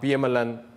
PMLN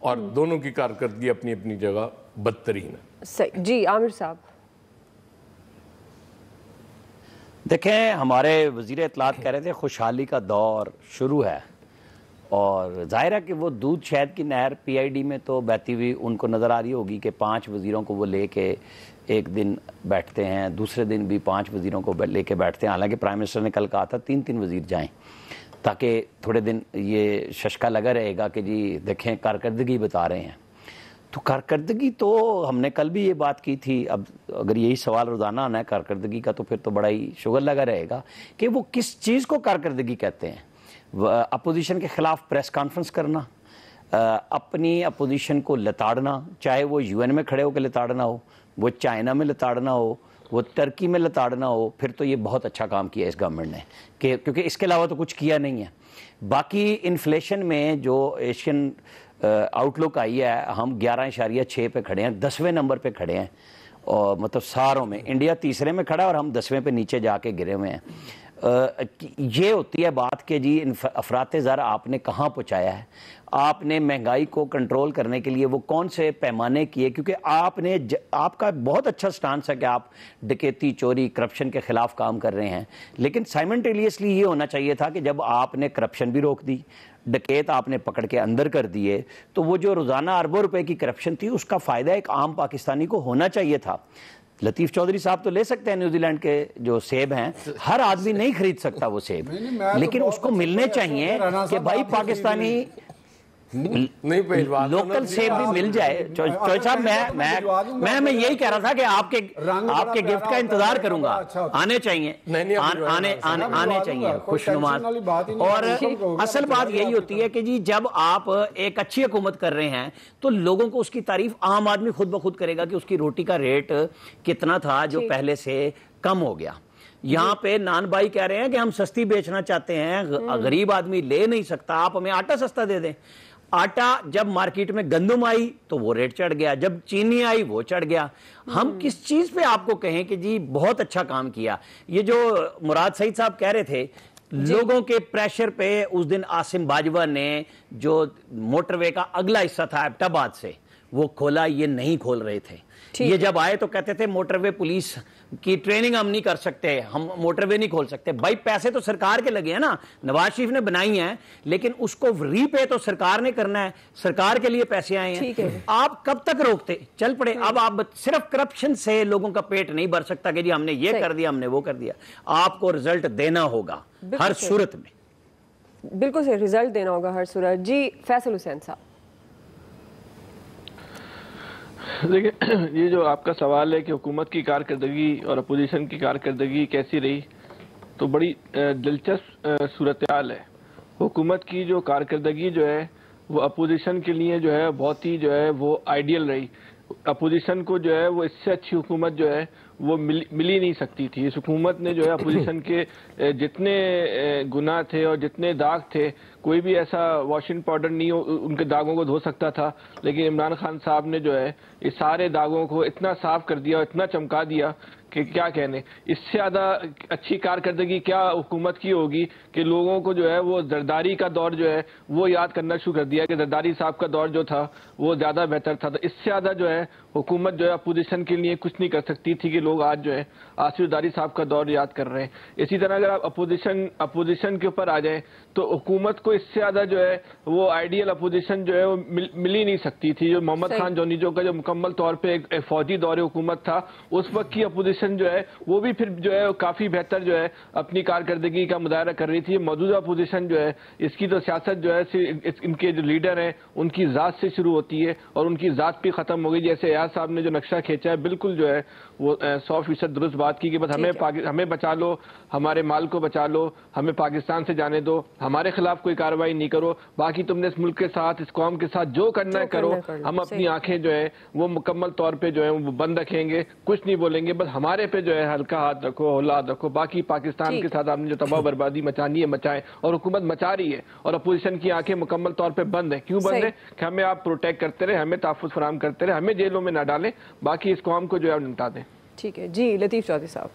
اور دونوں کی کارکردگی اپنی اپنی جگہ بدترین ہے. صحیح. جی عامر صاحب. دیکھیں ہمارے وزیر اطلاعات کہہ رہے تھے خوشحالی کا دور شروع ہے، اور ظاہر ہے کہ وہ دودھ شہد کی نہر پی آئی ڈی میں تو بہتی ہوئی ان کو نظر آ رہی ہوگی کہ 5 وزیروں کو وہ لے کے ایک دن بیٹھتے ہیں، دوسرے دن بھی 5 وزیروں کو لے کے بیٹھتے ہیں. حالانکہ پرائم منسٹر نے کل کہا تھا 3 وزیر جائیں، تاکہ تھوڑے دن یہ ششکا لگا رہے گا کہ جی دیکھیں کارکردگی بتا رہے ہیں. تو کارکردگی تو ہم نے کل بھی یہ بات کی تھی. اب اگر یہی سوال روزانہ آنا ہے کارکردگی کا تو پھر تو بڑا ہی شغل لگا رہے گا کہ وہ کس چیز کو کارکردگی کہتے ہیں. اپوزیشن کے خلاف پریس کانفرنس کرنا، اپنی اپوزیشن کو لتاڑنا، چاہے وہ یو این میں کھڑے ہو کے لتاڑنا ہو، وہ چائنا میں لتاڑنا ہو، وہ ترکی میں لتاڑنا ہو، پھر تو یہ بہت اچھا کام کیا اس گورنمنٹ نے کیونکہ اس کے علاوہ تو کچھ کیا نہیں ہے. باقی انفلیشن میں جو ایشین آؤٹ لک آئی ہے، ہم 11.6 پہ کھڑے ہیں، 10ویں نمبر پہ کھڑے ہیں، اور مطلب ساروں میں انڈیا تیسرے میں کھڑا ہے اور ہم 10ویں پہ نیچے جا کے گرے ہوئے ہیں. یہ ہوتی ہے بات کہ جی افراط زر آپ نے کہاں پہنچایا ہے، آپ نے مہنگائی کو کنٹرول کرنے کے لیے وہ کون سے پیمانے کیے، کیونکہ آپ کا بہت اچھا سٹانس ہے کہ آپ ڈکیتی، چوری، کرپشن کے خلاف کام کر رہے ہیں، لیکن سائمنٹیلیسلی یہ ہونا چاہیے تھا کہ جب آپ نے کرپشن بھی روک دی، ڈکیت آپ نے پکڑ کے اندر کر دیے، تو وہ جو روزانہ اربوں روپے کی کرپشن تھی اس کا فائدہ ایک عام پاکستانی کو ہونا چاہیے تھا. لطیف چودھری صاحب تو لے سکتے ہیں نیوزی لینڈ کے جو سیب ہیں، ہر آدمی نہیں خرید سکتا وہ سیب، لیکن اس کو ملنے چاہیے کہ بھائی پاکستانی لوکل سیب بھی مل جائے. چوہدری صاحب میں یہی کہہ رہا تھا کہ آپ کے گفٹ کا انتظار کروں گا، آنے چاہیے، آنے چاہیے خوشنمات. اور اصل بات یہی ہوتی ہے کہ جی جب آپ ایک اچھی حکومت کر رہے ہیں تو لوگوں کو اس کی تعریف عام آدمی خود بخود کرے گا کہ اس کی روٹی کا ریٹ کتنا تھا جو پہلے سے کم ہو گیا. یہاں پہ نان بھائی کہہ رہے ہیں کہ ہم سستی بیچنا چاہتے ہیں، غریب آدمی لے نہیں سکتا، آپ ہمیں آٹا سستا دے دیں. آٹا جب مارکیٹ میں گندم آئی تو وہ ریٹ چڑھ گیا، جب چینی آئی وہ چڑھ گیا. ہم کس چیز پہ آپ کو کہیں کہ جی بہت اچھا کام کیا؟ یہ جو مراد سعید صاحب کہہ رہے تھے لوگوں کے پریشر پہ اس دن عاصم باجوہ نے جو موٹر وے کا اگلا حصہ تھا ایبٹ آباد سے وہ کھولا، یہ نہیں کھول رہے تھے. یہ جب آئے تو کہتے تھے موٹر وے پولیس کی ٹریننگ ہم نہیں کر سکتے، ہم موٹر وے نہیں کھول سکتے. بھائی پیسے تو سرکار کے لگے ہیں نا، نواز شریف نے بنائی ہیں، لیکن اس کو ری پے تو سرکار نے کرنا ہے، سرکار کے لیے پیسے آئے ہیں. آپ کب تک روکتے؟ چل پڑے. اب آپ صرف کرپشن سے لوگوں کا پیٹ نہیں بھر سکتا کہ جی ہم نے یہ کر دیا، ہم نے وہ کر دیا. آپ کو رزلٹ دینا ہوگا ہر صورت میں. بالکل صحیح، رزلٹ دینا ہوگا ہر صورت. جی فیصل حسین صاحب. دیکھیں یہ جو آپ کا سوال ہے کہ حکومت کی کارکردگی اور اپوزیشن کی کارکردگی کیسی رہی، تو بڑی دلچسپ صورتحال ہے. حکومت کی جو کارکردگی جو ہے وہ اپوزیشن کے لیے جو ہے بہت ہی جو ہے وہ آئیڈیل رہی. اپوزیشن کو جو ہے وہ اس سے اچھی حکومت جو ہے وہ مل ہی نہیں سکتی تھی. اس حکومت نے جو ہے اپوزیشن کے جتنے گناہ تھے اور جتنے داغ تھے، کوئی بھی ایسا واشنگ پاؤڈر نہیں ان کے داغوں کو دھو سکتا تھا، لیکن عمران خان صاحب نے جو ہے اس سارے داغوں کو اتنا صاف کر دیا اور اتنا چمکا دیا کہ کیا کہنے. اس سے زیادہ اچھی کارکردگی کیا حکومت کی ہوگی کہ لوگوں کو جو ہے وہ زرداری کا دور جو ہے وہ یاد کرنا شروع کر دیا کہ زرداری صاحب کا دور جو تھا وہ زیادہ بہتر تھا. تو اس سے زیادہ جو ہے حکومت جو ہے اپوزیشن کے لیے کچھ نہیں کر سکتی تھی کہ لوگ آج جو ہے آصف زرداری صاحب کا دور یاد کر رہے ہیں. اسی طرح اگر آپ اپوزیشن کے اوپر آ جائیں تو حکومت کو اس سے زیادہ جو ہے وہ آئیڈیل اپوزیشن جو ہے وہ مل ہی نہیں سکتی تھی. جو محمد خان جونیجو کا جو مکمل طور پہ ایک فوجی دور حکومت تھا، اس وقت کی اپوزیشن جو ہے وہ بھی پھر جو ہے کافی بہتر جو ہے اپنی کارکردگی کا مظاہرہ کر رہی تھی. موجودہ اپوزیشن جو ہے اس کی تو سیاست جو ہے ان کے جو لیڈر ہیں ان کی ذات سے شروع ہوتی ہے اور ان کی ذات بھی ختم ہو گئی. جیسے ایاز صاحب نے جو نقشہ کھینچا ہے بالکل جو ہے وہ 100% درست بات کی کہ بس ہمیں بچا لو، ہمارے مال کو بچا لو، ہمیں پاکستان سے جانے دو، ہمارے خلاف کوئی کارروائی نہیں کرو، باقی تم نے اس ملک کے ساتھ اس قوم کے ساتھ جو کرنا ہے کرو. ہم اپنی آنکھیں جو ہے وہ مکمل طور پہ جو ہے وہ بند رکھیں گے، کچھ نہیں بولیں گے، بس ہمارے پہ جو ہے ہلکا ہاتھ رکھو، ہلا ہاتھ رکھو. باقی پاکستان کے ساتھ آپ نے جو تباہ بربادی مچانی ہے مچائیں، اور حکومت مچا رہی ہے اور اپوزیشن کی آنکھیں مکمل طور پہ بند ہیں. کیوں بند ہیں؟ کہ ہمیں آپ پروٹیکٹ کرتے رہے، ہمیں تحفظ فراہم کرتے رہے، ہمیں جیلوں میں نہ ڈالیں، باقی اس قوم کو جو ہے نمٹا دیں. ٹھیک ہے. جی لطیف چودھری صاحب.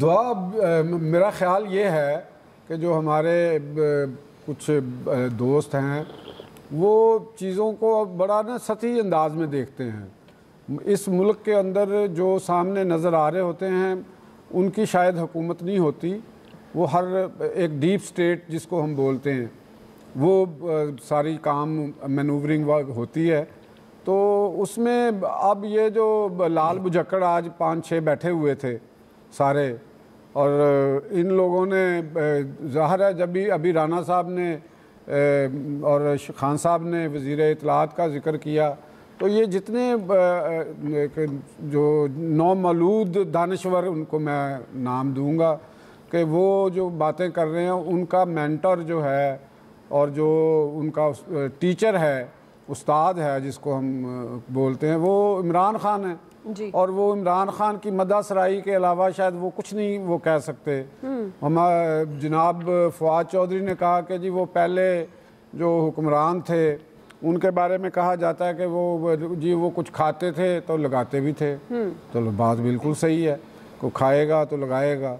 دعا میرا خیال یہ ہے کہ جو ہمارے کچھ دوست ہیں وہ چیزوں کو بڑا نا سطحی انداز میں دیکھتے ہیں. اس ملک کے اندر جو سامنے نظر آ رہے ہوتے ہیں ان کی شاید حکومت نہیں ہوتی, وہ ہر ایک ڈیپ سٹیٹ جس کو ہم بولتے ہیں وہ ساری کام مینوورنگ ہوتی ہے. تو اس میں اب یہ جو لال بجھکڑ آج 5-6 بیٹھے ہوئے تھے سارے, اور ان لوگوں نے ظاہر ہے جب بھی ابھی رانا صاحب نے اور خان صاحب نے وزیر اطلاعات کا ذکر کیا, تو یہ جتنے جو نومولود دانشور ان کو میں نام دوں گا کہ وہ جو باتیں کر رہے ہیں ان کا مینٹر جو ہے اور جو ان کا ٹیچر ہے, استاد ہے جس کو ہم بولتے ہیں, وہ عمران خان ہے. اور وہ عمران خان کی مدح سرائی کے علاوہ شاید وہ کچھ نہیں وہ کہہ سکتے. جناب فواد چودھری نے کہا کہ جی وہ پہلے جو حکمران تھے ان کے بارے میں کہا جاتا ہے کہ وہ کچھ کھاتے تھے تو لگاتے بھی تھے. تو بات بالکل صحیح ہے, کوئی کھائے گا تو لگائے گا.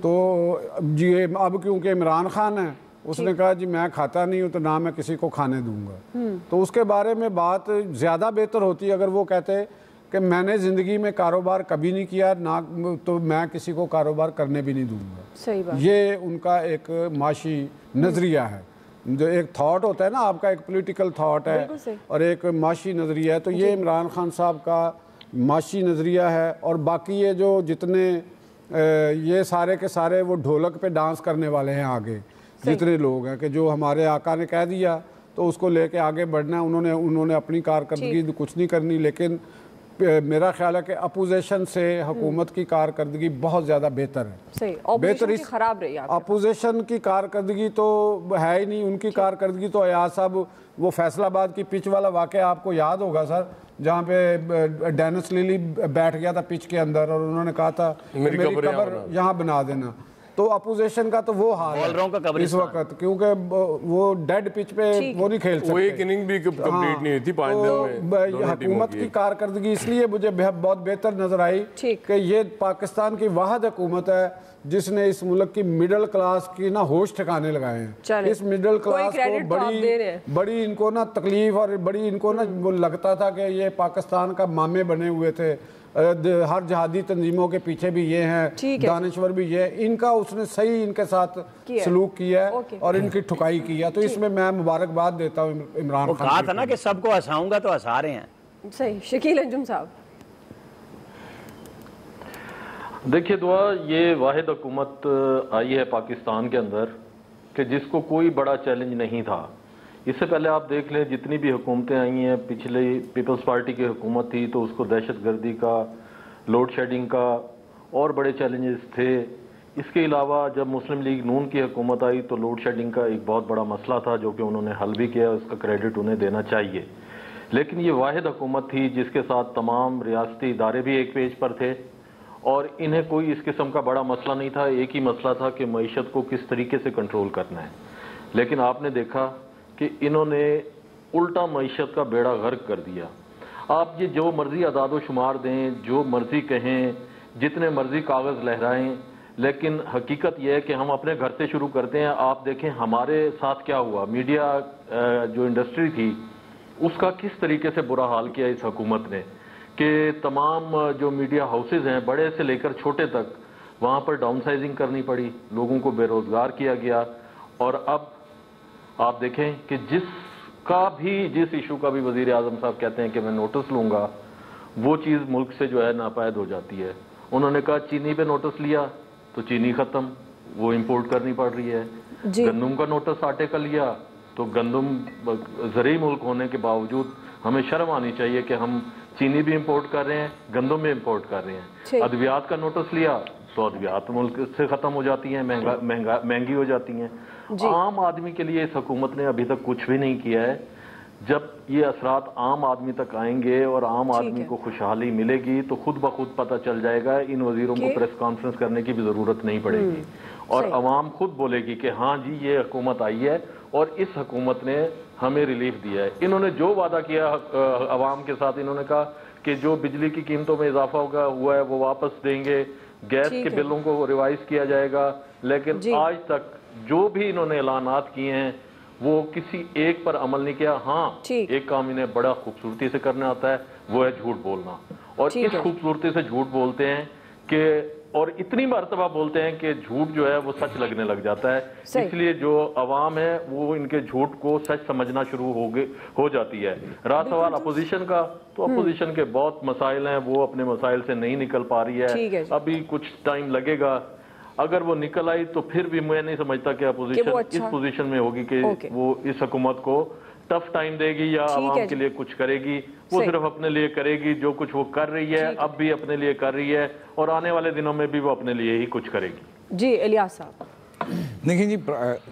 تو جی اب کیونکہ عمران خان ہے اس نے کہا جی میں کھاتا نہیں ہوں تو نہ میں کسی کو کھانے دوں گا. تو اس کے بارے میں بات زیادہ بہتر ہوتی اگر وہ کہتے کہ میں نے زندگی میں کاروبار کبھی نہیں کیا, نہ تو میں کسی کو کاروبار کرنے بھی نہیں دوں گا. صحیح بات. یہ ان کا ایک معاشی نظریہ ہے. جو ایک تھاٹ ہوتا ہے نا آپ کا, ایک پولیٹیکل تھاٹ ہے اور ایک معاشی نظریہ ہے. تو یہ عمران خان صاحب کا معاشی نظریہ ہے. اور باقی یہ جو جتنے یہ سارے کے سارے وہ ڈھولک پہ ڈانس کرنے والے ہیں آگے, جتنے لوگ ہیں کہ جو ہمارے آقا نے کہہ دیا تو اس کو لے کے آگے بڑھنا ہے. انہوں نے اپنی کارکردگی کچھ نہیں کرنی. لیکن میرا خیال ہے کہ اپوزیشن سے حکومت کی کارکردگی بہت زیادہ بہتر ہے. بہتر خراب رہی. اپوزیشن کی کارکردگی تو ہے ہی نہیں. ان کی کارکردگی تو ایاز صاحب وہ فیصل آباد کی پچ والا واقعہ آپ کو یاد ہوگا سر, جہاں پہ ڈینس لیلی بیٹھ گیا تھا پچ کے اندر اور انہوں نے کہا تھا میری قبر یہاں بنا دینا. تو اپوزیشن کا تو وہ حال ہے اس وقت, کیونکہ وہ ڈیڈ پچ پہ وہ نہیں کھیل سکتے. وہ ایک اننگ بھی کمپلیٹ نہیں ہوئی تھی 5 دن میں. حکومت کی کارکردگی اس لیے مجھے بہت بہتر نظر آئی کہ یہ پاکستان کی واحد حکومت ہے جس نے اس ملک کی مڈل کلاس کی نا ہوش ٹھکانے لگائے ہیں. اس مڈل کلاس کو بڑی ان کو نا تکلیف اور بڑی ان کو نا وہ لگتا تھا کہ یہ پاکستان کا مامے بنے ہوئے تھے, ہر جہادی تنظیموں کے پیچھے بھی یہ ہیں, دانشور بھی یہ, ان کا اس نے صحیح ان کے ساتھ سلوک کیا ہے اور ان کی ٹھکائی کیا. تو اس میں مبارکباد دیتا ہوں عمران خان. کہا تھا نا کہ سب کو ہنساؤں گا تو ہنسا رہے ہیں. صحیح. شکیل انجم صاحب. دیکھیے دعا, یہ واحد حکومت آئی ہے پاکستان کے اندر کہ جس کو کوئی بڑا چیلنج نہیں تھا. اس سے پہلے آپ دیکھ لیں جتنی بھی حکومتیں آئی ہیں, پچھلی پیپلز پارٹی کی حکومت تھی تو اس کو دہشت گردی کا, لوڈ شیڈنگ کا اور بڑے چیلنجز تھے. اس کے علاوہ جب مسلم لیگ نون کی حکومت آئی تو لوڈ شیڈنگ کا ایک بہت بڑا مسئلہ تھا جو کہ انہوں نے حل بھی کیا, اس کا کریڈٹ انہیں دینا چاہیے. لیکن یہ واحد حکومت تھی جس کے ساتھ تمام ریاستی ادارے بھی ایک پیج پر تھے اور انہیں کوئی اس قسم کا بڑا مسئلہ نہیں تھا. ایک ہی مسئلہ تھا کہ معیشت کو کس طریقے سے کنٹرول کرنا ہے. لیکن آپ نے دیکھا کہ انہوں نے الٹا معیشت کا بیڑا غرق کر دیا. آپ یہ جو مرضی اعداد و شمار دیں, جو مرضی کہیں, جتنے مرضی کاغذ لہرائیں, لیکن حقیقت یہ ہے کہ ہم اپنے گھر سے شروع کرتے ہیں. آپ دیکھیں ہمارے ساتھ کیا ہوا, میڈیا جو انڈسٹری تھی اس کا کس طریقے سے برا حال کیا اس حکومت نے کہ تمام جو میڈیا ہاؤسز ہیں بڑے سے لے کر چھوٹے تک, وہاں پر ڈاؤن سائزنگ کرنی پڑی, لوگوں کو بے روزگار کیا گیا. اور اب آپ دیکھیں کہ جس ایشو کا بھی وزیر اعظم صاحب کہتے ہیں کہ میں نوٹس لوں گا, وہ چیز ملک سے جو ہے ناپید ہو جاتی ہے. انہوں نے کہا چینی پہ نوٹس لیا تو چینی ختم, وہ امپورٹ کرنی پڑ رہی ہے. گندم کا نوٹس آٹے کا لیا تو گندم زرعی ملک ہونے کے باوجود ہمیں شرم آنی چاہیے کہ ہم چینی بھی امپورٹ کر رہے ہیں, گندم بھی امپورٹ کر رہے ہیں. ادویات کا نوٹس لیا تو ادویات ملک سے ختم ہو جاتی ہیں, مہنگی ہو جاتی ہیں. عام آدمی کے لیے اس حکومت نے ابھی تک کچھ بھی نہیں کیا ہے. جب یہ اثرات عام آدمی تک آئیں گے اور عام آدمی کو خوشحالی ملے گی تو خود بخود پتہ چل جائے گا. ان وزیروں کو پریس کانفرنس کرنے کی بھی ضرورت نہیں پڑے گی اور عوام خود بولے گی کہ ہاں جی یہ حکومت آئی ہے اور اس حکومت نے ہمیں ریلیف دیا ہے. انہوں نے جو وعدہ کیا عوام کے ساتھ, انہوں نے کہا کہ جو بجلی کی قیمتوں میں اضافہ ہوا ہے وہ واپس دیں گے, گیس کے بلوں کو ریوائز کیا جائے گا. لیکن آج تک جو بھی انہوں نے اعلانات کیے ہیں وہ کسی ایک پر عمل نہیں کیا. ہاں ایک کام انہیں بڑا خوبصورتی سے کرنا آتا ہے, وہ ہے جھوٹ بولنا, اور اس خوبصورتی سے جھوٹ بولتے ہیں کہ اور اتنی مرتبہ بولتے ہیں کہ جھوٹ جو ہے وہ سچ لگنے لگ جاتا ہے. اس لیے جو عوام ہے وہ ان کے جھوٹ کو سچ سمجھنا شروع ہو جاتی ہے. رہا سوال اپوزیشن کا, تو اپوزیشن کے بہت مسائل ہیں, وہ اپنے مسائل سے نہیں نکل پا رہی ہے. ابھی کچھ ٹائم لگے گا. اگر وہ نکل آئی تو پھر بھی میں نہیں سمجھتا کہ اپوزیشن اس پوزیشن میں ہوگی کہ وہ اس حکومت کو ٹف ٹائم دے گی یا عوام کے لیے کچھ کرے گی. وہ صرف اپنے لیے کرے گی جو کچھ وہ کر رہی ہے, اب بھی اپنے لیے کر رہی ہے, اور آنے والے دنوں میں بھی وہ اپنے لیے ہی کچھ کرے گی. جی الیاس صاحب. دیکھیں جی,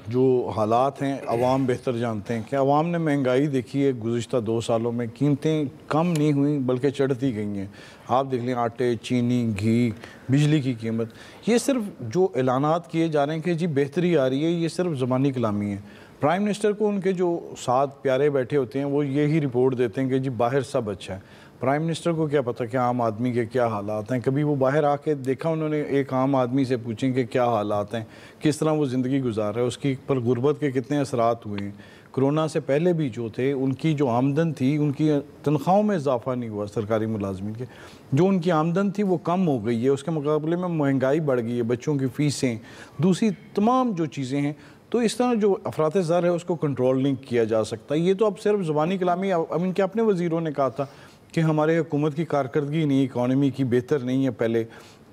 جو حالات ہیں عوام بہتر جانتے ہیں کہ عوام نے مہنگائی دیکھی ہے گزشتہ 2 سالوں میں, قیمتیں کم نہیں ہوئیں بلکہ چڑھتی گئی ہیں. آپ دیکھ لیں آٹے, چینی, گھی, بجلی کی قیمت. یہ صرف جو اعلانات کیے جا رہے ہیں کہ جی بہتری آ رہی ہے, یہ صرف زبانی کلامی ہے. پرائم منسٹر کو ان کے جو 7 پیارے بیٹھے ہوتے ہیں وہ یہی رپورٹ دیتے ہیں کہ جی باہر سب اچھا ہے. پرائم منسٹر کو کیا پتہ کہ عام آدمی کے کیا حالات ہیں. کبھی وہ باہر آ کے دیکھا انہوں نے ایک عام آدمی سے پوچھیں کہ کیا حالات ہیں, کس طرح وہ زندگی گزار رہا ہے, اس کی پر غربت کے کتنے اثرات ہوئے ہیں. کرونا سے پہلے بھی جو تھے ان کی جو آمدن تھی, ان کی تنخواہوں میں اضافہ نہیں ہوا سرکاری ملازمین کے, جو ان کی آمدن تھی وہ کم ہو گئی ہے. اس کے مقابلے میں مہنگائی بڑھ گئی ہے, بچوں کی فیسیں, دوسری تمام جو چیزیں ہیں. تو اس طرح جو افراط زر ہے اس کو کنٹرول نہیں کیا جا سکتا. یہ تو اب صرف زبانی کلامی. اب ان کے اپنے وزیروں نے کہا تھا کہ ہمارے حکومت کی کارکردگی نہیں, اکانومی کی بہتر نہیں ہے پہلے.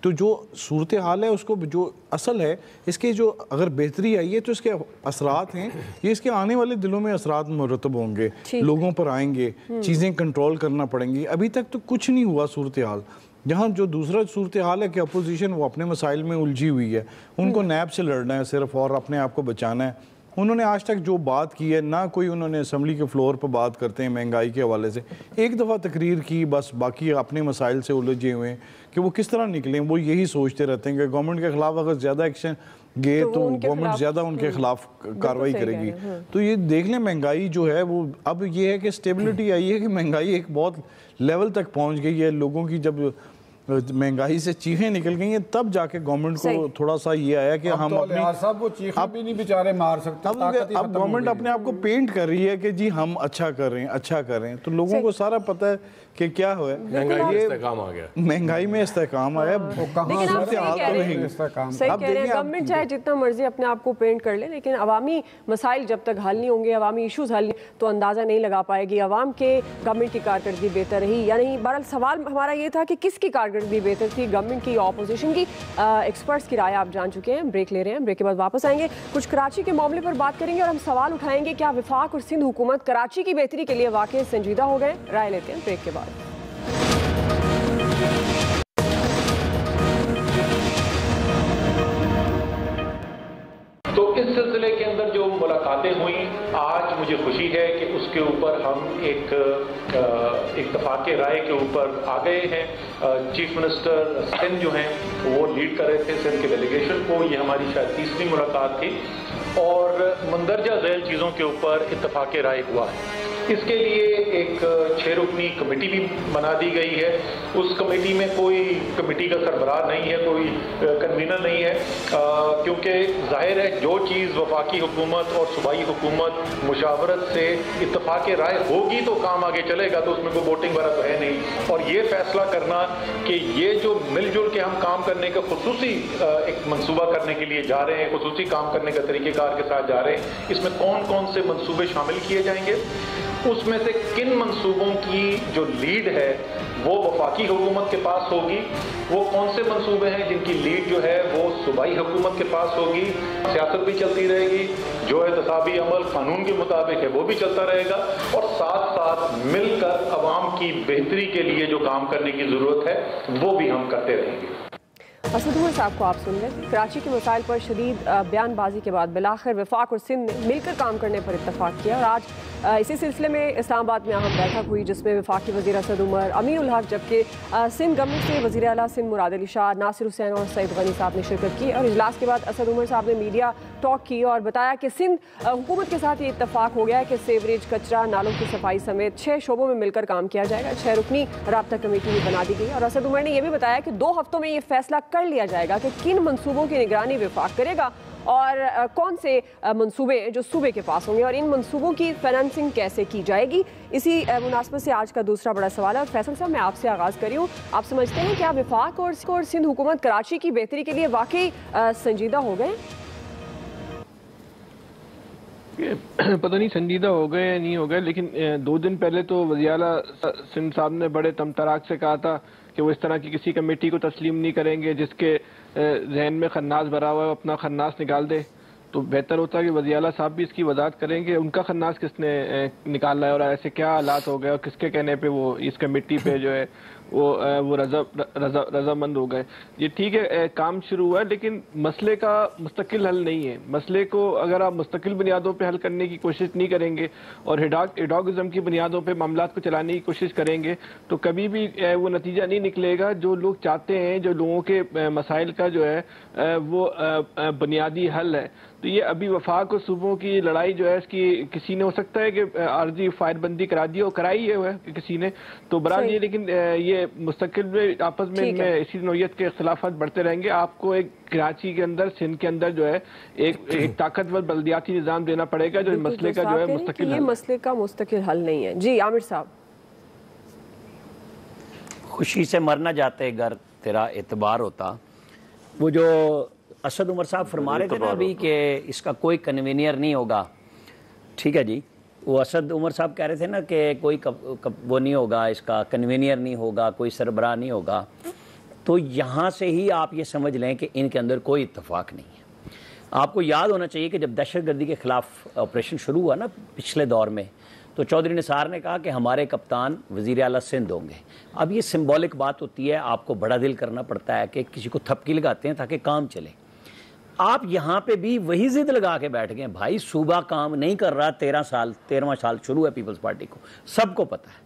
تو جو صورتحال ہے اس کو جو اصل ہے اس کے جو اگر بہتری آئی ہے تو اس کے اثرات ہیں, یہ اس کے آنے والے دلوں میں اثرات مرتب ہوں گے, لوگوں پر آئیں گے, چیزیں کنٹرول کرنا پڑیں گی. ابھی تک تو کچھ نہیں ہوا صورتحال. جہاں جو دوسرا صورتحال ہے کہ اپوزیشن وہ اپنے مسائل میں الجھی ہوئی ہے, ان کو نیب سے لڑنا ہے صرف اور اپنے آپ کو بچانا ہے. انہوں نے آج تک جو بات کی ہے نہ کوئی انہوں نے اسمبلی کے فلور پر بات کرتے ہیں مہنگائی کے حوالے سے, ایک دفعہ تقریر کی بس, باقی اپنے مسائل سے الجھے ہوئے ہیں کہ وہ کس طرح نکلیں. وہ یہی سوچتے رہتے ہیں کہ گورنمنٹ کے خلاف اگر زیادہ ایکشن گئے تو گورنمنٹ زیادہ ان کے خلاف کارروائی کرے گی. تو یہ دیکھ لیں مہنگائی جو ہے وہ اب یہ ہے کہ سٹیبلٹی آئی ہے کہ مہنگائی ایک بہت لیول تک پہنچ گئی ہے. لوگوں کی جب مہنگائی سے چیخیں نکل گئی ہیں تب جا کے گورنمنٹ کو تھوڑا سا یہ آیا کہ ہم اپنی صاحب وہ چیخیں بھی نہیں بیچارے مار سکتے. اب گورنمنٹ اپنے آپ کو پینٹ کر رہی ہے کہ جی ہم اچھا کر رہے ہیں, اچھا کر رہے ہیں. تو لوگوں کو سارا پتہ ہے کہ کیا ہوا ہے. مہنگائی میں استحکام آیا. گورنمنٹ چاہے جتنا مرضی اپنے آپ کو پینٹ کر لے, لیکن عوامی مسائل جب تک حل نہیں ہوں گے, عوامی ایشوز حل تو اندازہ نہیں لگا پائے گی عوام کے گورنمنٹ کی کارکردگی بہتر رہی یا نہیں. بہرحال سوال ہمارا یہ تھا کہ کس کی کارکردگی بہتر تھی, گورنمنٹ کی یا اپوزیشن کی. ایکسپرٹس کی رائے آپ جان چکے ہیں. بریک لے رہے ہیں, بریک کے بعد واپس آئیں گے. کچھ کراچی کے معاملے پر بات کریں گے اور ہم سوال اٹھائیں گے کیا وفاق اور سندھ حکومت کراچی کی بہتری کے لیے واقعی سنجیدہ ہو گئے. رائے لیتے ہیں بریک کے بعد. تو اس سلسلے کے اندر جو ملاقاتیں ہوئیں, آج مجھے خوشی ہے کہ اس کے اوپر ہم ایک اتفاق رائے کے اوپر آ گئے ہیں. چیف منسٹر سندھ جو ہیں وہ لیڈ کر رہے تھے سندھ کے ڈیلیگیشن کو. یہ ہماری شاید 3ری ملاقات تھی اور مندرجہ ذیل چیزوں کے اوپر اتفاق رائے ہوا ہے. اس کے لیے ایک 6 رکنی کمیٹی بھی بنا دی گئی ہے. اس کمیٹی میں کوئی کمیٹی کا سربراہ نہیں ہے, کوئی کنوینر نہیں ہے, کیونکہ ظاہر ہے جو چیز وفاقی حکومت اور صوبائی حکومت مشاورت سے اتفاق رائے ہوگی تو کام آگے چلے گا, تو اس میں کوئی ووٹنگ وغیرہ تو ہے نہیں. اور یہ فیصلہ کرنا کہ یہ جو مل جل کے ہم کام کرنے کا خصوصی ایک منصوبہ کرنے کے لیے جا رہے ہیں, خصوصی کام کرنے کا طریقہ کار کے ساتھ جا رہے ہیں, اس میں کون کون سے منصوبے شامل کیے جائیں گے, اس میں سے کن منصوبوں کی جو لیڈ ہے وہ وفاقی حکومت کے پاس ہوگی, وہ کون سے منصوبے ہیں جن کی لیڈ جو ہے وہ صوبائی حکومت کے پاس ہوگی. سیاست بھی چلتی رہے گی, جو احتسابی عمل قانون کے مطابق ہے وہ بھی چلتا رہے گا, اور ساتھ ساتھ مل کر عوام کی بہتری کے لیے جو کام کرنے کی ضرورت ہے وہ بھی ہم کرتے رہیں گے. اسد عمر صاحب کو آپ سن رہے تھے. کراچی کے مسائل پر شدید بیان بازی کے بعد بالآخر وفاق اور سندھ نے مل کر کام کرنے پر اتفاق کیا, اور آج اسی سلسلے میں اسلام آباد میں اہم بیٹھک ہوئی جس میں وفاقی وزیر اسد عمر, امین الحق, جبکہ سندھ گورنمنٹ سے وزیر اعلیٰ سندھ مراد علی شاہ, ناصر حسین اور سعید غنی صاحب نے شرکت کی. اور اجلاس کے بعد اسد عمر صاحب نے میڈیا ٹاک کی اور بتایا کہ سندھ حکومت کے ساتھ یہ اتفاق ہو گیا ہے کہ سیوریج, کچرا, نالوں کی صفائی سمیت 6 شعبوں میں مل کر کام کیا جائے گا. 6 رکنی رابطہ کمیٹی بھی بنا دی گئی. اور اسد عمر نے یہ بھی بتایا کہ 2 ہفتوں میں یہ فیصلہ کر لیا جائے گا کہ کن منصوبوں کی نگرانی وفاق کرے گا اور کون سے منصوبے جو صوبے کے پاس ہوں گے اور ان منصوبوں کی فائنانسنگ کیسے کی جائے گی. اسی مناسبت سے آج کا دوسرا بڑا سوال ہے. اور فیصل صاحب میں آپ سے آغاز کر رہی ہوں. آپ سمجھتے ہیں کہ وفاق اور سندھ حکومت کراچی کی بہتری کے لیے واقعی سنجیدہ ہو گئے؟ پتہ نہیں سنجیدہ ہو گئے یا نہیں ہو گئے، لیکن 2 دن پہلے تو وزیر اعلیٰ سندھ صاحب نے بڑے تمطراق سے کہا تھا کہ وہ اس طرح کی کسی کمیٹی کو تسلیم نہیں کریں گے جس کے ذہن میں خناس بھرا ہوا ہے، وہ اپنا خناس نکال دے. تو بہتر ہوتا ہے کہ وزیر اعلیٰ صاحب بھی اس کی وضاحت کریں کہ ان کا خناس کس نے نکالا ہے اور ایسے کیا حالات ہو گئے اور کس کے کہنے پہ وہ اس کمیٹی پہ جو ہے وہ رضامند ہو گئے. یہ ٹھیک ہے کام شروع ہوا ہے، لیکن مسئلے کا مستقل حل نہیں ہے. مسئلے کو اگر آپ مستقل بنیادوں پہ حل کرنے کی کوشش نہیں کریں گے اور ہڈاگزم کی بنیادوں پہ معاملات کو چلانے کی کوشش کریں گے تو کبھی بھی وہ نتیجہ نہیں نکلے گا جو لوگ چاہتے ہیں، جو لوگوں کے مسائل کا جو ہے وہ بنیادی حل ہے. تو یہ ابھی وفاق اور صوبوں کی لڑائی جو ہے اس کی کسی نے ہو سکتا ہے کہ عارضی فائر بندی کرا دی ہو، کرائی ہے کسی نے تو برحال یہ، لیکن یہ مستقل میں آپس میں اسی نوعیت کے اختلافات بڑھتے رہیں گے. آپ کو ایک کراچی کے اندر، سندھ کے اندر جو ہے ایک طاقتور بلدیاتی نظام دینا پڑے گا جو مسئلے کا جو ہے مستقل حل. یہ مسئلے کا مستقل حل نہیں ہے. جی عامر صاحب. خوشی سے مرنا جاتے گر تیرا اعتبار ہوتا. وہ جو اسد عمر صاحب فرما رہے تھے نا ابھی کہ اس کا کوئی کنوینئر نہیں ہوگا، ٹھیک ہے جی، وہ اسد عمر صاحب کہہ رہے تھے نا کہ کوئی وہ نہیں ہوگا، اس کا کنوینئر نہیں ہوگا، کوئی سربراہ نہیں ہوگا. تو یہاں سے ہی آپ یہ سمجھ لیں کہ ان کے اندر کوئی اتفاق نہیں ہے. آپ کو یاد ہونا چاہیے کہ جب دہشت گردی کے خلاف آپریشن شروع ہوا نا پچھلے دور میں، تو چودھری نثار نے کہا کہ ہمارے کپتان وزیر اعلیٰ سندھ ہوں گے. اب یہ سمبولک بات ہوتی ہے، آپ کو بڑا دل کرنا پڑتا ہے کہ کسی کو تھپکی لگاتے ہیں تاکہ کام چلے. آپ یہاں پہ بھی وہی ضد لگا کے بیٹھ گئے. بھائی صوبہ کام نہیں کر رہا، 13واں سال شروع ہے پیپلز پارٹی کو، سب کو پتہ ہے.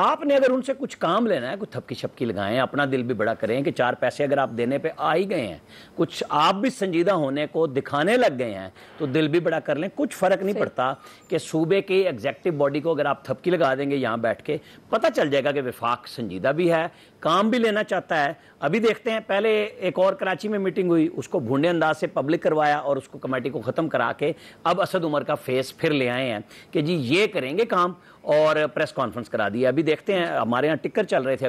آپ نے اگر ان سے کچھ کام لینا ہے، کوئی تھپکی چھپکی لگائیں، اپنا دل بھی بڑا کریں کہ 4 پیسے اگر آپ دینے پہ آ ہی گئے ہیں، کچھ آپ بھی سنجیدہ ہونے کو دکھانے لگ گئے ہیں تو دل بھی بڑا کر لیں. کچھ فرق نہیں پڑتا کہ صوبے کی ایگزیکٹو باڈی کو اگر آپ تھپکی لگا دیں گے یہاں بیٹھ کے، پتہ چل جائے گا کہ وفاق سنجیدہ بھی ہے، کام بھی لینا چاہتا ہے. ابھی دیکھتے ہیں، پہلے ایک اور کراچی میں میٹنگ ہوئی، اس کو بھونڈے انداز سے پبلک کروایا اور اس کو کمیٹی کو ختم کرا کے اب اسد عمر کا فیس پھر لے آئے ہیں کہ جی یہ کریں گے کام، اور پریس کانفرنس کرا دی. ابھی دیکھتے ہیں، ہمارے ہاں ٹکر چل رہے تھے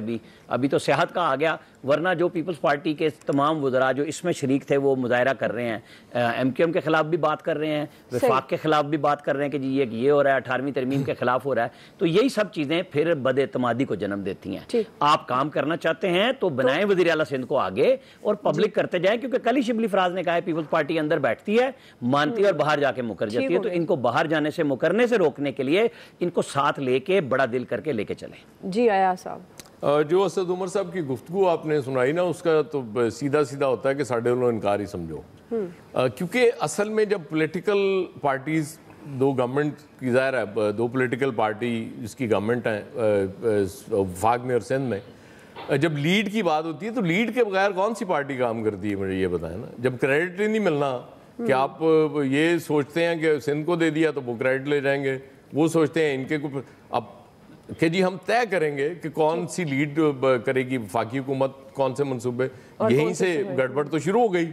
ابھی تو صحت کا آ گیا، ورنہ جو پیپلز پارٹی کے تمام وزراء جو اس میں شریک تھے وہ مظاہرہ کر رہے ہیں، ایم کیو ایم کے خلاف بھی بات کر رہے ہیں، وفاق کے خلاف بھی بات کر رہے ہیں کہ جی یہ ہو رہا ہے، 18ویں ترمیم کے خلاف ہو رہا ہے. تو یہی سب چیزیں پھر بد اعتمادی کو جنم دیتی ہیں. آپ کام کرنا چاہتے ہیں تو بنائیں وزیر اعلیٰ سندھ کو آگے اور پبلک کرتے جائیں، کیونکہ کل ہی شبلی فراز نے کہا ہے پیپلز پارٹی اندر بیٹھتی ہے، مانتی ہے اور باہر جا کے مکر جاتی ہے. تو ان کو باہر جانے سے، مکرنے سے روکنے کے لیے ان کو ساتھ لے کے بڑا دل کر کے لے کے چلیں. جی آیا صاحب. جو اسد عمر صاحب کی گفتگو آپ نے سنائی نا، اس کا تو سیدھا سیدھا ہوتا ہے کہ ساڑھے انہوں انکار ہی سمجھو. کیونکہ اصل میں جب پولیٹیکل پارٹیز، 2 گورنمنٹ کی ظاہر ہے 2 پولیٹیکل پارٹی جس کی گورنمنٹ ہیں وفاق میں اور سندھ میں، جب لیڈ کی بات ہوتی ہے تو لیڈ کے بغیر کون سی پارٹی کام کرتی ہے؟ مجھے یہ بتائیں نا. جب کریڈٹ ہی نہیں ملنا کہ آپ یہ سوچتے ہیں کہ سندھ کو دے دیا تو وہ کریڈٹ لے جائیں گے، وہ سوچتے ہیں ان کے اب کہ جی ہم طے کریں گے کہ کون سی لیڈ کرے گی وفاقی حکومت، کون سے منصوبے. یہیں سے گڑبڑ تو شروع ہو گئی.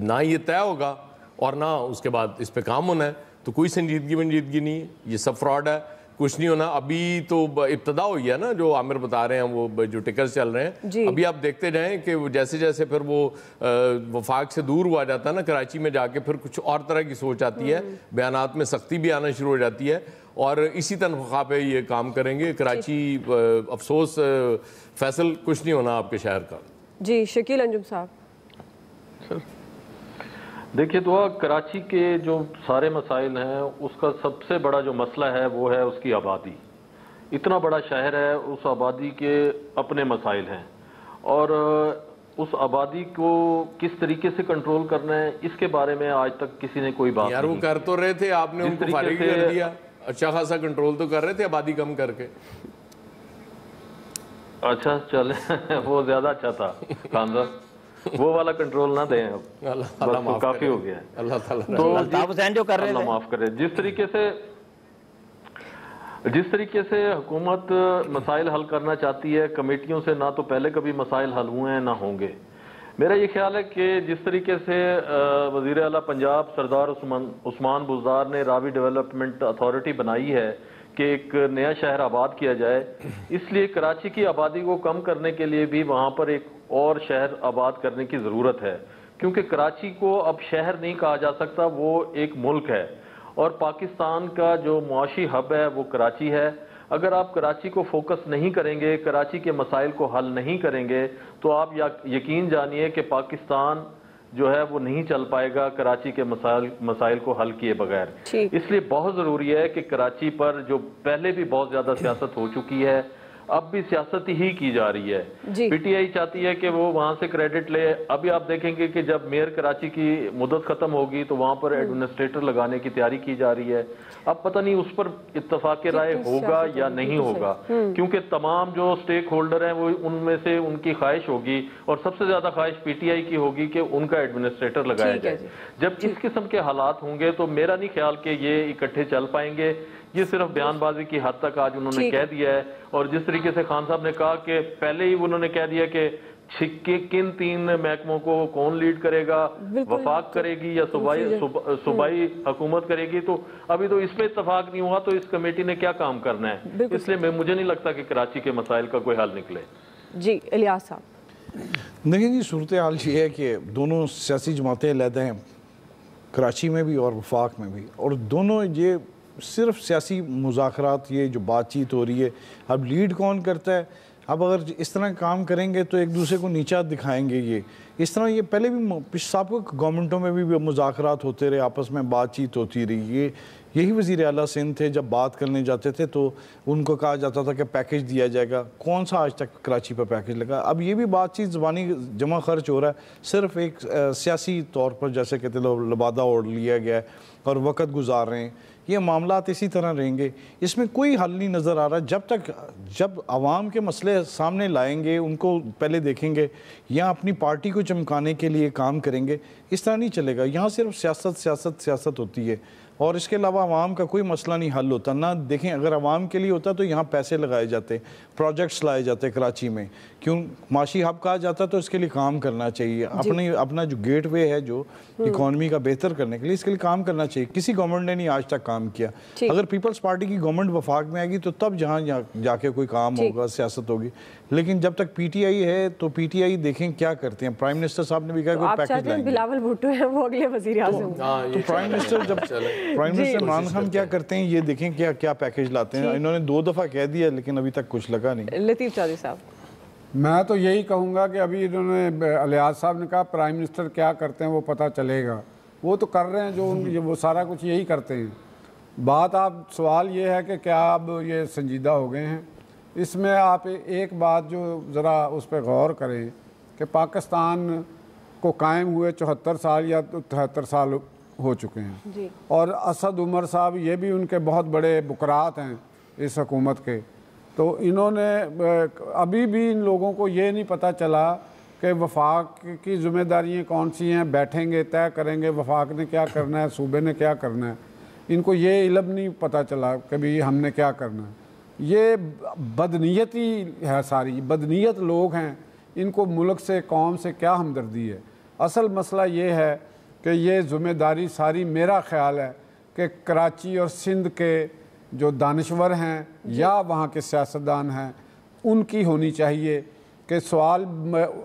نہ یہ طے ہوگا اور نہ اس کے بعد اس پہ کام ہونا ہے. تو کوئی سنجیدگی نہیں ہے، یہ سب فراڈ ہے، کچھ نہیں ہونا. ابھی تو ابتدا ہوئی ہے نا، جو عامر بتا رہے ہیں وہ جو ٹکرز چل رہے ہیں. ابھی آپ دیکھتے جائیں کہ جیسے جیسے پھر وہ وفاق سے دور ہوا جاتا ہے نا، کراچی میں جا کے پھر کچھ اور طرح کی سوچ آتی ہے، بیانات میں سختی بھی آنا شروع ہو جاتی ہے، اور اسی تنخواہ پہ یہ کام کریں گے. کراچی افسوس فیصل کچھ نہیں ہونا آپ کے شہر کا. جی شکیل انجم صاحب. دیکھیے دعا، کراچی کے جو سارے مسائل ہیں اس کا سب سے بڑا جو مسئلہ ہے وہ ہے اس کی آبادی. اتنا بڑا شہر ہے، اس آبادی کے اپنے مسائل ہیں، اور اس آبادی کو کس طریقے سے کنٹرول کرنا ہے اس کے بارے میں آج تک کسی نے کوئی بات نہیں. یار وہ کر تو رہے تھے، آپ نے ان کو فارغ کر دیا. اچھا خاصا کنٹرول تو کر رہے تھے آبادی کم کر کے. اچھا چلے وہ زیادہ اچھا تھا خاندان، وہ والا کنٹرول نہ دیں اب، بس کافی ہو گیا ہے. اللہ تعالیٰ اللہ معاف کرے. جس طریقے سے حکومت مسائل حل کرنا چاہتی ہے کمیٹیوں سے، نہ تو پہلے کبھی مسائل حل ہوئے ہیں نہ ہوں گے. میرا یہ خیال ہے کہ جس طریقے سے وزیر اعلیٰ پنجاب سردار عثمان بزدار نے راوی ڈیولپمنٹ اتھارٹی بنائی ہے کہ ایک نیا شہر آباد کیا جائے، اس لیے کراچی کی آبادی کو کم کرنے کے لیے بھی وہاں پر ایک اور شہر آباد کرنے کی ضرورت ہے، کیونکہ کراچی کو اب شہر نہیں کہا جا سکتا، وہ ایک ملک ہے، اور پاکستان کا جو معاشی ہب ہے وہ کراچی ہے۔ اگر آپ کراچی کو فوکس نہیں کریں گے، کراچی کے مسائل کو حل نہیں کریں گے، تو آپ یقین جانیے کہ پاکستان جو ہے وہ نہیں چل پائے گا کراچی کے مسائل کو حل کیے بغیر۔ اس لیے بہت ضروری ہے کہ کراچی پر جو پہلے بھی بہت زیادہ سیاست ہو چکی ہے، اب بھی سیاست ہی کی جا رہی ہے۔ پی ٹی آئی چاہتی ہے کہ وہ وہاں سے کریڈٹ لے۔ ابھی آپ دیکھیں گے کہ جب میئر کراچی کی مدت ختم ہوگی تو وہاں پر ایڈمنسٹریٹر لگانے کی تیاری کی جا رہی ہے۔ اب پتہ نہیں اس پر اتفاق رائے ہوگا یا نہیں ہوگا، کیونکہ تمام جو سٹیک ہولڈر ہیں وہ ان میں سے ان کی خواہش ہوگی، اور سب سے زیادہ خواہش پی ٹی آئی کی ہوگی کہ ان کا ایڈمنسٹریٹر لگایا جائے۔ جب اس قسم کے حالات ہوں گے تو میرا نہیں خیال کہ یہ اکٹھے چل پائیں گے۔ یہ صرف بیان بازی کی حد تک آج انہوں نے کہہ دیا ہے، اور جس طریقے سے خان صاحب نے کہا کہ پہلے ہی انہوں نے کہہ دیا کہ کن 3 محکموں کو کون لیڈ کرے گا، وفاق کرے گی یا صوبائی حکومت کرے گی، تو ابھی تو اس پہ اتفاق نہیں ہوا، تو اس کمیٹی نے کیا کام کرنا ہے؟ اس لیے مجھے نہیں لگتا کہ کراچی کے مسائل کا کوئی حل نکلے۔ جی الیاس صاحب۔ دیکھیں جی، صورتحال یہ ہے کہ دونوں سیاسی جماعتیں علیحدہ ہیں، کراچی میں بھی اور وفاق میں بھی، اور دونوں یہ صرف سیاسی مذاکرات، یہ جو بات چیت ہو رہی ہے، اب لیڈ کون کرتا ہے؟ اب اگر اس طرح کام کریں گے تو ایک دوسرے کو نیچا دکھائیں گے۔ یہ اس طرح یہ پہلے بھی سابق گورنمنٹوں میں بھی مذاکرات ہوتے رہے، آپس میں بات چیت ہوتی رہی۔ یہی وزیر اعلیٰ سندھ تھے، جب بات کرنے جاتے تھے تو ان کو کہا جاتا تھا کہ پیکیج دیا جائے گا، کون سا آج تک کراچی پر پیکیج لگا؟ اب یہ بھی بات چیت زبانی جمع خرچ ہو رہا ہے، صرف ایک سیاسی طور پر جیسے کہتے ہیں لبادہ اوڑھ لیا گیا ہے اور وقت گزار رہے ہیں۔ یہ معاملات اسی طرح رہیں گے، اس میں کوئی حل نہیں نظر آ رہا۔ جب عوام کے مسئلے سامنے لائیں گے، ان کو پہلے دیکھیں گے یا اپنی پارٹی کو چمکانے کے لیے کام کریں گے، اس طرح نہیں چلے گا۔ یہاں صرف سیاست ہوتی ہے، اور اس کے علاوہ عوام کا کوئی مسئلہ نہیں حل ہوتا۔ نہ دیکھیں، اگر عوام کے لیے ہوتا تو یہاں پیسے لگائے جاتے، پروجیکٹس لائے جاتے کراچی میں، کیوں معاشی ہب کہا جاتا تو اس کے لیے کام کرنا چاہیے۔ اپنا جو گیٹ وے ہے جو اکانومی کا بہتر کرنے کے لیے، اس کے لیے کام کرنا چاہیے۔ کسی گورنمنٹ نے نہیں آج تک کام کیا۔ اگر پیپلز پارٹی کی گورنمنٹ وفاق میں آئے گی تو تب جہاں جا کے کوئی کام ہوگا، سیاست ہوگی، لیکن جب تک پی ٹی آئی ہے تو پی ٹی آئی دیکھیں کیا کرتے ہیں۔ پرائم منسٹر صاحب نے بھی کہا کہ پیکیج لائیں گے۔ بلاول بھٹو ہیں وہ اگلے وزیر اعظم، تو پرائم منسٹر عمران خان کیا کرتے ہیں یہ دیکھیں کیا پیکیج لاتے ہیں۔ انہوں نے 2 دفعہ کہہ دیا لیکن ابھی تک کچھ لگا نہیں۔ لطیف چودھری صاحب۔ میں تو یہی کہوں گا کہ ابھی انہوں نے الیاس صاحب نے کہا پرائم منسٹر کیا کرتے ہیں وہ پتہ چلے گا، وہ تو کر رہے ہیں جو وہ سارا کچھ یہی کرتے ہیں۔ بات سوال یہ ہے کہ کیا اب یہ سنجیدہ ہو گئے ہیں؟ اس میں آپ ایک بات جو ذرا اس پہ غور کریں کہ پاکستان کو قائم ہوئے 74 سال یا 73 سال ہو چکے ہیں، اور اسد عمر صاحب یہ بھی ان کے بہت بڑے بکرات ہیں اس حکومت کے، تو انہوں نے ابھی بھی ان لوگوں کو یہ نہیں پتہ چلا کہ وفاق کی ذمہ داریاں کون سی ہیں، بیٹھیں گے طے کریں گے وفاق نے کیا کرنا ہے، صوبے نے کیا کرنا ہے، ان کو یہ علم نہیں پتہ چلا کہ بھی ہم نے کیا کرنا ہے۔ یہ بدنیتی ہے، ساری بدنیت لوگ ہیں، ان کو ملک سے قوم سے کیا ہمدردی ہے۔ اصل مسئلہ یہ ہے کہ یہ ذمہ داری ساری میرا خیال ہے کہ کراچی اور سندھ کے جو دانشور ہیں یا وہاں کے سیاستدان ہیں ان کی ہونی چاہیے کہ سوال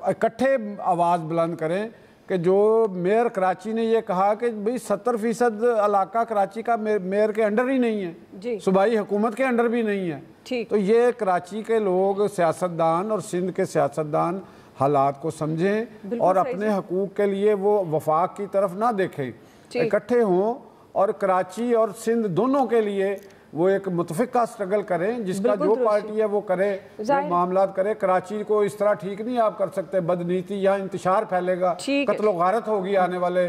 اکٹھے آواز بلند کریں کہ جو میئر کراچی نے یہ کہا کہ بھئی 70% علاقہ کراچی کا میئر کے انڈر ہی نہیں ہے، صوبائی حکومت کے انڈر بھی نہیں ہے، تو یہ کراچی کے لوگ سیاستدان اور سندھ کے سیاستدان حالات کو سمجھیں اور اپنے حقوق کے لیے وہ وفاق کی طرف نہ دیکھیں، اکٹھے ہوں اور کراچی اور سندھ دونوں کے لیے وہ ایک متفقہ سٹرگل کریں، جس کا جو پارٹی ہے وہ کرے، وہ معاملات کرے۔ کراچی کو اس طرح ٹھیک نہیں آپ کر سکتے، بدنیتی یا انتشار پھیلے گا، قتل و غارت ہوگی آنے والے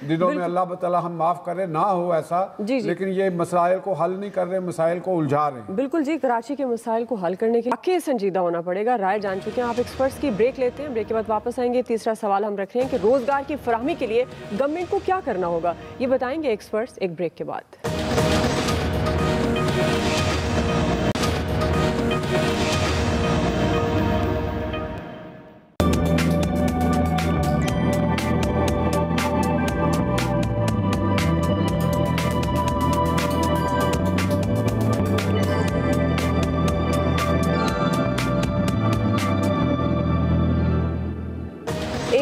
دنوں میں، اللہ تعالیٰ ہم معاف کرے نہ ہو ایسا، لیکن یہ مسائل کو حل نہیں کر رہے، مسائل کو الجھا رہے ہیں۔ بالکل جی، کراچی کے مسائل کو حل کرنے کے لیے واقعی سنجیدہ ہونا پڑے گا، رائے جان چکے ہیں آپ ایکسپرٹس کی۔ بریک لیتے ہیں، بریک کے بعد واپس آئیں گے۔ تیسرا سوال ہم رکھ رہے ہیں کہ روزگار کی فراہمی کے لیے گورنمنٹ کو کیا کرنا ہوگا، یہ بتائیں گے ایکسپرٹس ایک بریک کے بعد۔